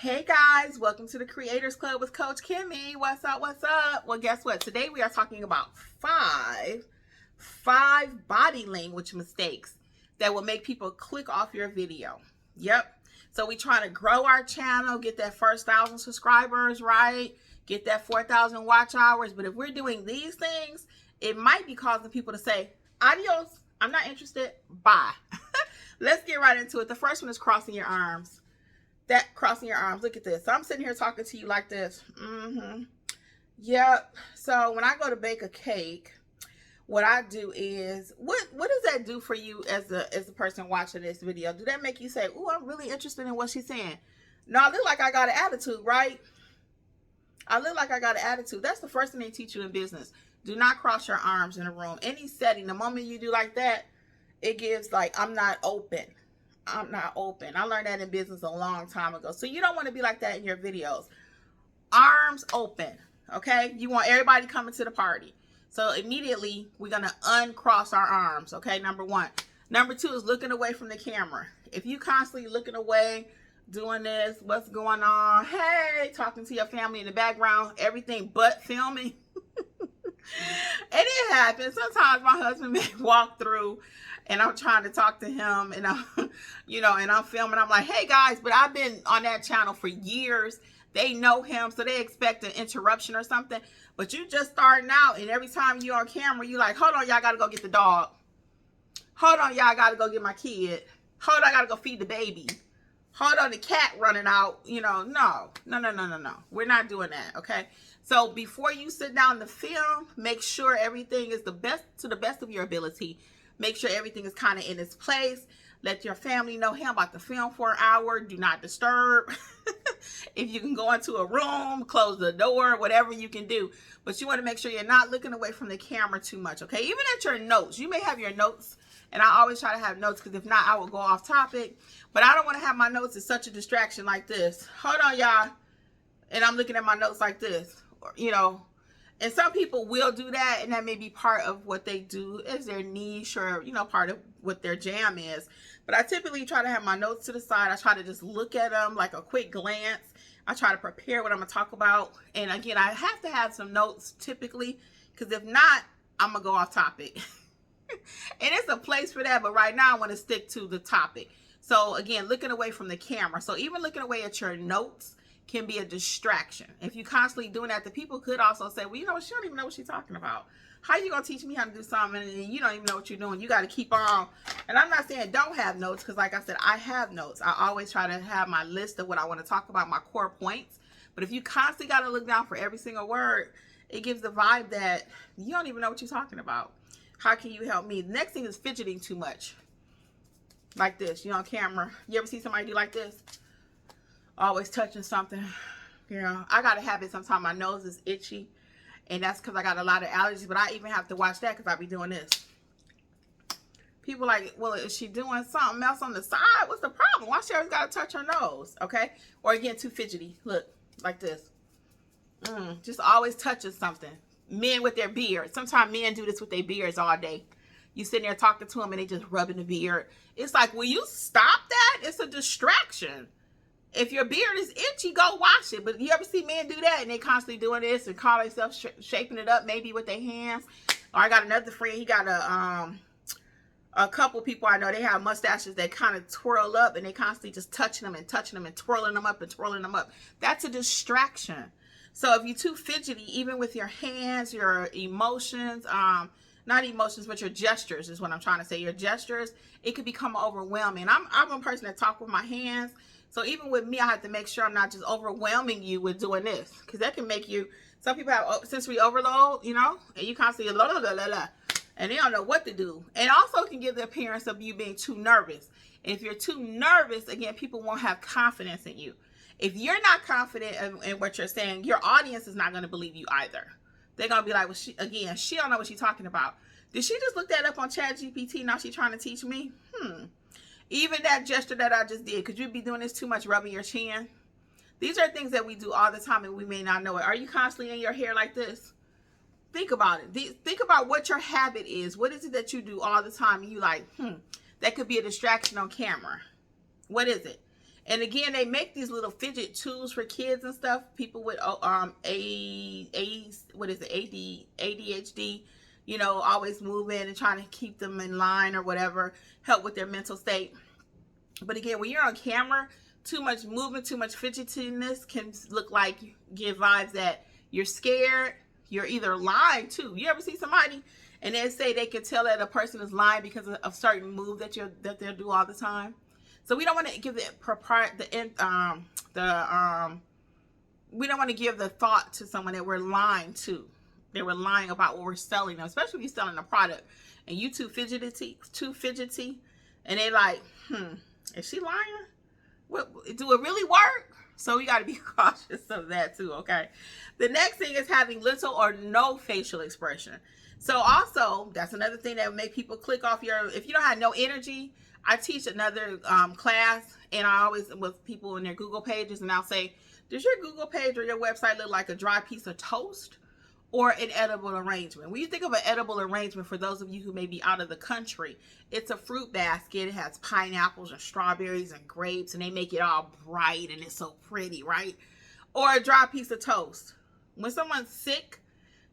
Hey guys, welcome to the Creators Club with Coach Kimmi. What's up? What's up? Well, guess what? Today we are talking about five body language mistakes that will make people click off your video. Yep. So we trying to grow our channel, get that first 1,000 subscribers, right? Get that 4,000 watch hours. But if we're doing these things, it might be causing people to say, adios, I'm not interested, bye. Let's get right into it. The first one is crossing your arms. That crossing your arms, look at this. So I'm sitting here talking to you like this. Yep. So when I go to bake a cake, what I do is, what does that do for you as a person watching this video? Do that make you say, "Ooh, I'm really interested in what she's saying"? No, I look like I got an attitude, right? I look like I got an attitude. That's the first thing they teach you in business. Do not cross your arms in a room. Any setting, the moment you do like that, it gives like, I'm not open. I'm not open. I learned that in business a long time ago. So you don't want to be like that in your videos. Arms open, okay? You want everybody coming to the party. So immediately we're going to uncross our arms, okay? Number one. Number two is looking away from the camera. If you constantly looking away, doing this, what's going on? Hey, talking to your family in the background, everything but filming. And it happens. Sometimes my husband may walk through and I'm trying to talk to him and I'm, and I'm filming. I'm like, hey guys, but I've been on that channel for years. They know him, so they expect an interruption or something. But you just starting out, and every time you're on camera, you like, hold on, y'all got to go get the dog. Hold on, y'all got to go get my kid. Hold on, I got to go feed the baby. Hold on, the cat running out. No. We're not doing that, okay? So before you sit down to film, make sure everything is to the best of your ability. Make sure everything is kind of in its place. Let your family know, hey, I'm about to film for an hour. Do not disturb. If you can go into a room, close the door, whatever you can do. But you want to make sure you're not looking away from the camera too much, okay? Even at your notes. You may have your notes, and I always try to have notes because if not, I will go off topic. But I don't want to have my notes as such a distraction like this. Hold on, y'all. And I'm looking at my notes like this, And some people will do that, and that may be part of what they do as their niche or, part of what their jam is. But I typically try to have my notes to the side. I try to just look at them like a quick glance. I try to prepare what I'm going to talk about. And again, I have to have some notes typically, because if not, I'm going to go off topic. And it's a place for that, but right now I want to stick to the topic. So again, looking away from the camera. So even looking away at your notes can be a distraction. If you constantly doing that, the people could also say, well, she don't even know what she's talking about. How you gonna teach me how to do something and you don't even know what you're doing? You got to keep on. And I'm not saying don't have notes, because like I said, I have notes. I always try to have my list of what I want to talk about, my core points. But if you constantly got to look down for every single word, it gives the vibe that you don't even know what you're talking about. How can you help me? The next thing is fidgeting too much. Like this, on camera. You ever see somebody do like this? Always touching something. I got a habit sometimes my nose is itchy, and that's because I got a lot of allergies, but I even have to watch that because I be doing this. People like, well, is she doing something else on the side? What's the problem? Why she always got to touch her nose? Okay? Or again, too fidgety. Look, like this. Just always touching something. Men with their beard. Sometimes men do this with their beards all day. You sitting there talking to them and they just rubbing the beard. It's like, will you stop that? It's a distraction. If your beard is itchy, go wash it. But you ever see men do that and they constantly doing this and call themselves shaping it up maybe with their hands? Or I got another friend, he got a couple people I know, they have mustaches that kind of twirl up and they constantly just touching them and twirling them up and twirling them up. That's a distraction. So if you're too fidgety, even with your hands, your emotions, not emotions, but your gestures is what I'm trying to say. Your gestures, it could become overwhelming. I'm a person that talk with my hands. So even with me, I have to make sure I'm not just overwhelming you with doing this, because that can make you, some people have sensory overload, and you constantly la, la, la, la, la, and they don't know what to do. And also can give the appearance of you being too nervous. And if you're too nervous, again, people won't have confidence in you. If you're not confident in what you're saying, your audience is not going to believe you either. They're going to be like, well, she don't know what she's talking about. Did she just look that up on ChatGPT? Now she's trying to teach me? Even that gesture that I just did, could you be doing this too much, rubbing your chin? These are things that we do all the time and we may not know it. Are you constantly in your hair like this? Think about it. Think about what your habit is. What is it that you do all the time and you like, that could be a distraction on camera? What is it? And again, they make these little fidget tools for kids and stuff. People with ADHD, you know, always moving and trying to keep them in line or whatever, help with their mental state. But again, when you're on camera, too much movement, too much fidgetiness can look like, give vibes that you're scared. You're either lying too. You ever see somebody and they say they can tell that a person is lying because of a certain move that they'll do all the time? So we don't want to give we don't want to give the thought to someone that we're lying to. They were lying about what we're selling them, especially if you're selling a product and you too fidgety, and they like, is she lying? Do it really work? So we got to be cautious of that too, okay? The next thing is having little or no facial expression. So also, that's another thing that will make people click off your, if you don't have no energy. I teach another class, and I always, with people in their Google pages, and I'll say, does your Google page or your website look like a dry piece of toast or an edible arrangement? When you think of an edible arrangement, for those of you who may be out of the country, it's a fruit basket. It has pineapples and strawberries and grapes, and they make it all bright, and it's so pretty, right? Or a dry piece of toast. When someone's sick,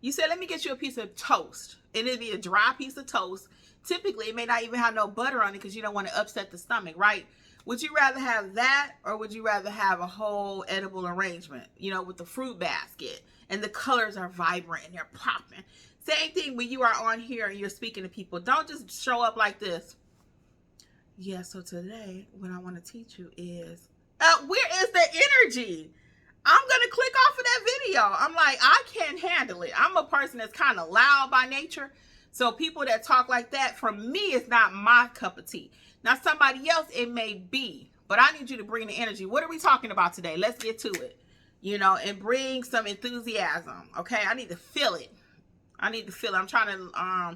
you say, let me get you a piece of toast, and it'd be a dry piece of toast. Typically, it may not even have no butter on it because you don't want to upset the stomach, right? Would you rather have that, or would you rather have a whole edible arrangement, you know, with the fruit basket and the colors are vibrant and they're popping? Same thing when you are on here and you're speaking to people. Don't just show up like this. Yeah, so today what I want to teach you is, where is the energy? I'm going to click off of that video. I'm like, I can't handle it. I'm a person that's kind of loud by nature. So people that talk like that, for me, it's not my cup of tea. Now, somebody else, it may be. But I need you to bring the energy. What are we talking about today? Let's get to it. You know, and bring some enthusiasm. Okay? I need to feel it. I need to feel it. I'm trying to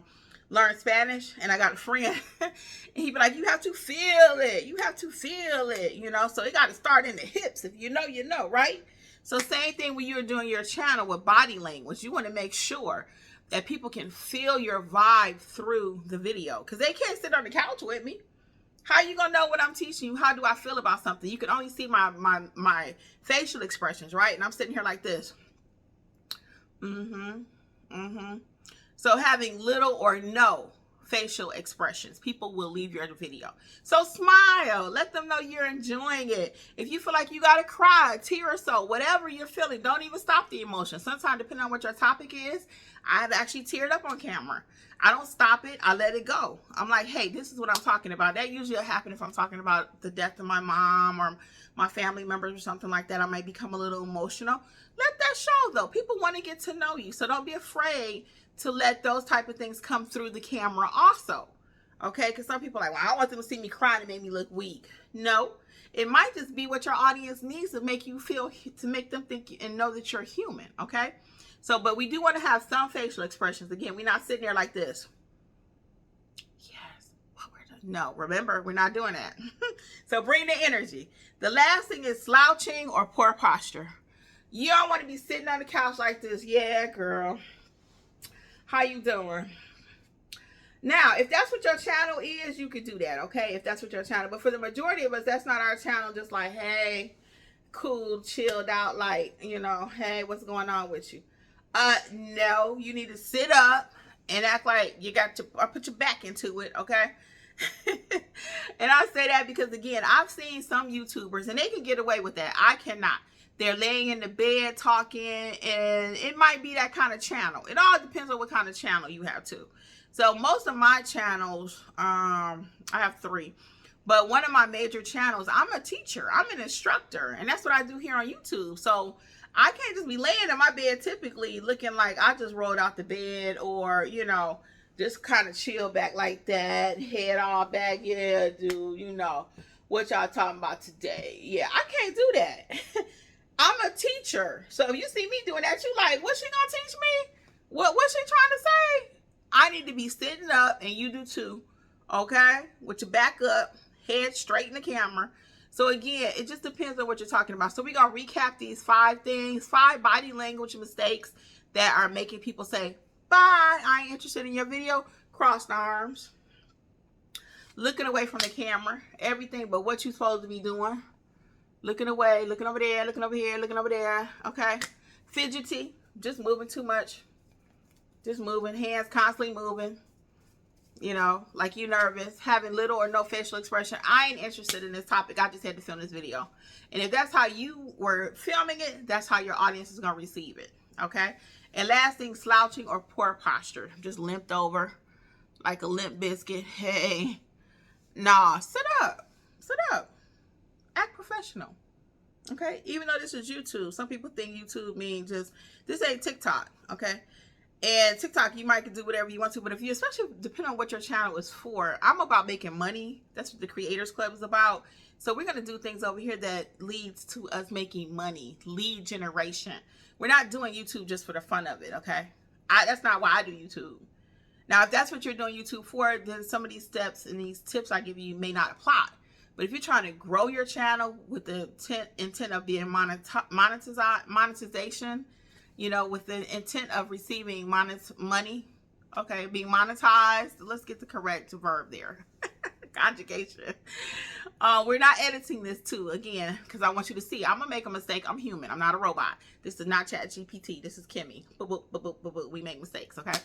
learn Spanish. And I got a friend. And he be like, you have to feel it. You have to feel it. You know, so it got to start in the hips. If you know, you know, right? So same thing when you're doing your channel with body language. You want to make sure that people can feel your vibe through the video, because they can't sit on the couch with me. How are you gonna know what I'm teaching you? How do I feel about something? You can only see my facial expressions, right? And I'm sitting here like this. So having little or no facial expressions, people will leave your video. So smile, let them know you're enjoying it. If you feel like you gotta cry, tear or so, whatever you're feeling, don't even stop the emotion. Sometimes, depending on what your topic is, I've actually teared up on camera. I don't stop it, I let it go. I'm like, hey, this is what I'm talking about. That usually will happen if I'm talking about the death of my mom or my family members or something like that. I might become a little emotional. Let that show though. People want to get to know you, so don't be afraid to let those type of things come through the camera also. Okay, because some people are like, well, I don't want them to see me crying and make me look weak. No, it might just be what your audience needs to make you feel, to make them think and know that you're human. Okay, so, but we do want to have some facial expressions. Again, we're not sitting there like this. Yes, no, remember, we're not doing that. So bring the energy. The last thing is slouching or poor posture. You don't want to be sitting on the couch like this. Yeah, girl. How you doing? Now, if that's what your channel is, you could do that, okay? If that's what your channel, but for the majority of us, that's not our channel. Just like, hey, cool, chilled out, like, you know, hey, what's going on with you? No, you need to sit up and act like you got to, or put your back into it, okay? And I say that because, again, I've seen some YouTubers, and they can get away with that. I cannot. They're laying in the bed talking, and it might be that kind of channel. It all depends on what kind of channel you have too. So most of my channels, I have 3, but one of my major channels, I'm a teacher, I'm an instructor, and that's what I do here on YouTube. So I can't just be laying in my bed typically looking like I just rolled out the bed, or, you know, just kind of chill back like that, head all back. Yeah, dude, you know, what y'all talking about today? Yeah, I can't do that. I'm a teacher. So if you see me doing that, you like, what's she gonna teach me? What's she trying to say? I need to be sitting up, and you do too, okay? With your back up, head straight in the camera. So again, it just depends on what you're talking about. So we're gonna recap these 5 things, 5 body language mistakes that are making people say, bye, I ain't interested in your video. Crossed arms, looking away from the camera, everything but what you're supposed to be doing. looking away, looking over there, looking over here, looking over there. Okay. Fidgety, just moving too much. Just moving, hands constantly moving. You know, like you nervous, having little or no facial expression. I ain't interested in this topic. I just had to film this video. And if that's how you were filming it, that's how your audience is going to receive it. Okay. And last thing, slouching or poor posture. Just limped over like a limp biscuit. Hey, nah, sit up. Sit up. Act professional. Okay. Even though this is YouTube, some people think YouTube means just, this ain't TikTok. Okay. And TikTok, you might do whatever you want to, but if you, especially depending on what your channel is for, I'm about making money. That's what the Creators Club is about. So we're going to do things over here that leads to us making money, lead generation. We're not doing YouTube just for the fun of it, okay? That's not why I do YouTube. Now, if that's what you're doing YouTube for, then some of these steps and these tips I give you may not apply. But if you're trying to grow your channel with the intent of being monetization, you know, with the intent of receiving money, okay, being monetized. Let's get the correct verb there. Conjugation. We're not editing this too, again, because I want you to see. I'm going to make a mistake. I'm human. I'm not a robot. This is not ChatGPT. This is Kimmi. We make mistakes, okay?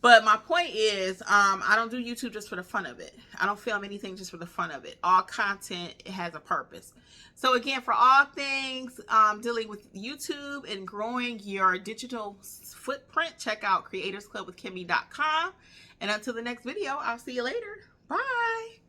But my point is, I don't do YouTube just for the fun of it. I don't film anything just for the fun of it. All content, it has a purpose. So again, for all things dealing with YouTube and growing your digital footprint, check out creatorsclubwithkimmi.com. And until the next video, I'll see you later. Bye.